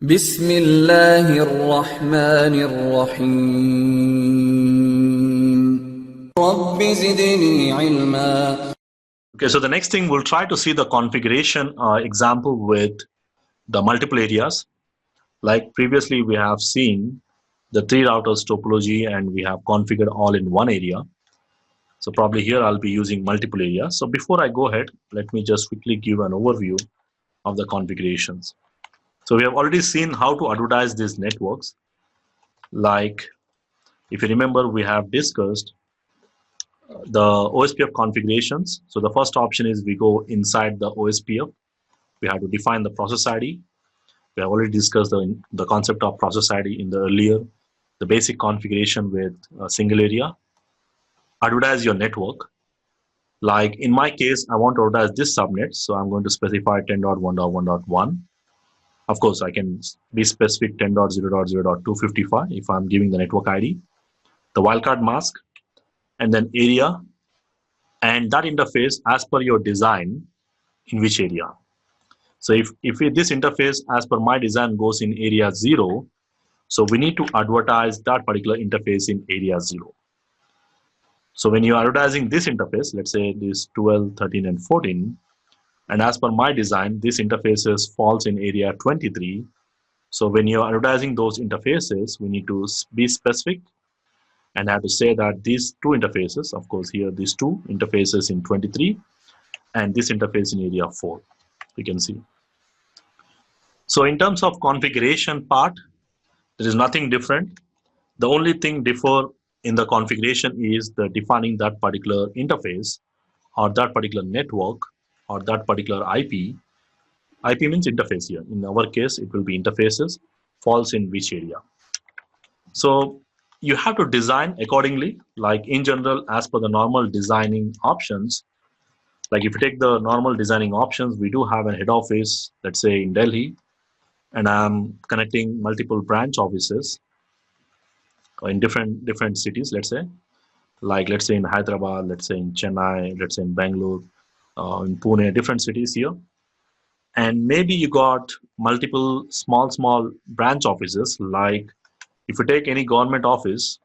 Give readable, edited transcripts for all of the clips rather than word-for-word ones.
بسم الله الرحمن الرحيم رب زدني علما. Okay, so the next thing, we'll try to see the configuration example with the multiple areas. Like previously, we have seen the 3 routers topology and we have configured all in one area. So probably here I'll be using multiple areas. So before I go ahead, let me just quickly give an overview of the configurations. So we have already seen how to advertise these networks. Like if you remember, we have discussed the OSPF configurations. So the first option is we go inside the OSPF. We have to define the process ID. We have already discussed the concept of process ID in the earlier, the basic configuration with a single area. Advertise your network. Like in my case, I want to advertise this subnet. So I'm going to specify 10.1.1.1. Of course, I can be specific 10.0.0.255 if I'm giving the network ID, the wildcard mask, and then area, and that interface as per your design in which area. So if this interface as per my design goes in area 0, so we need to advertise that particular interface in area 0. So when you are advertising this interface, let's say this 12, 13, and 14, and as per my design, this interfaces falls in area 23. So when you are advertising those interfaces, we need to be specific and have to say that these two interfaces, of course here these two interfaces in 23 and this interface in area 4, you can see. So in terms of configuration part, there is nothing different. The only thing differ in the configuration is the defining that particular interface or that particular network or that particular IP. IP means interface here. In our case, it will be interfaces, falls in which area. So you have to design accordingly, like in general, as per the normal designing options. Like if you take the normal designing options, we do have a head office, let's say in Delhi, and I'm connecting multiple branch offices in different cities, let's say, like let's say in Hyderabad, let's say in Chennai, let's say in Bangalore, in Pune, different cities here. And maybe you got multiple small branch offices. Like if you take any government office,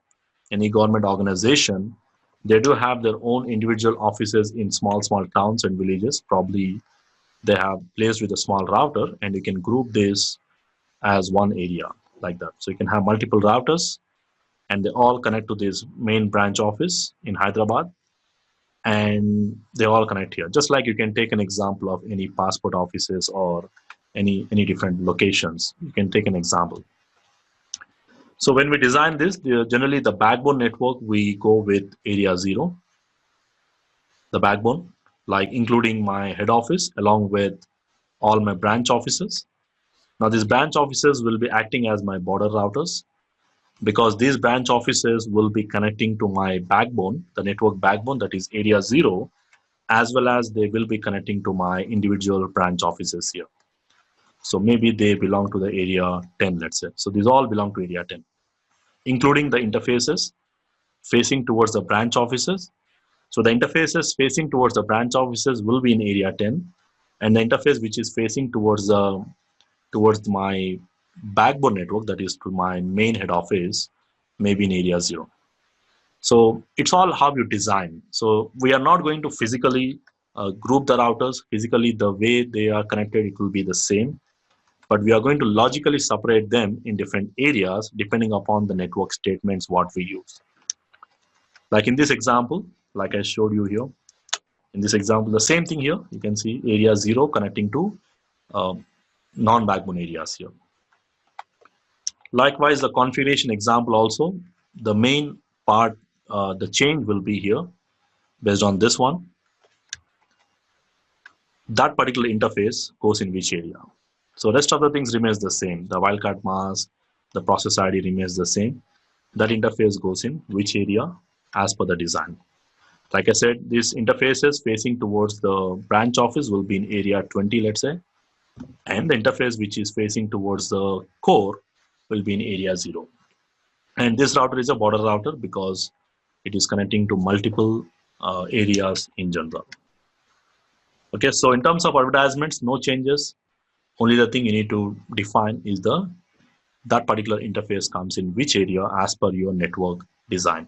any government organization, they do have their own individual offices in small towns and villages. Probably they have placed with a small router, and you can group this as one area like that. So you can have multiple routers and they all connect to this main branch office in Hyderabad, and they all connect here. Just like you can take an example of any passport offices or any different locations. You can take an example. So when we design this, generally the backbone network, we go with area 0, the backbone, like including my head office along with all my branch offices. Now these branch offices will be acting as my border routers, because these branch offices will be connecting to my backbone, the network backbone, that is area 0, as well as they will be connecting to my individual branch offices here. So maybe they belong to the area 10, let's say. So these all belong to area 10, including the interfaces facing towards the branch offices. So the interfaces facing towards the branch offices will be in area 10, and the interface which is facing towards my backbone network, that is to my main head office, maybe in area 0. So it's all how you design. So we are not going to physically group the routers. Physically, the way they are connected, it will be the same. But we are going to logically separate them in different areas depending upon the network statements what we use. Like in this example, like I showed you here, in this example, the same thing here. You can see area 0 connecting to non-backbone areas here. Likewise, the configuration example also, the main part, the change will be here based on this one. That particular interface goes in which area. So rest of the things remains the same. The wildcard mask, the process ID remains the same. That interface goes in which area as per the design. Like I said, these interfaces facing towards the branch office will be in area 20, let's say. And the interface which is facing towards the core will be in area 0. And this router is a border router because it is connecting to multiple areas in general. Okay, so in terms of advertisements, no changes. Only the thing you need to define is that particular interface comes in which area as per your network design.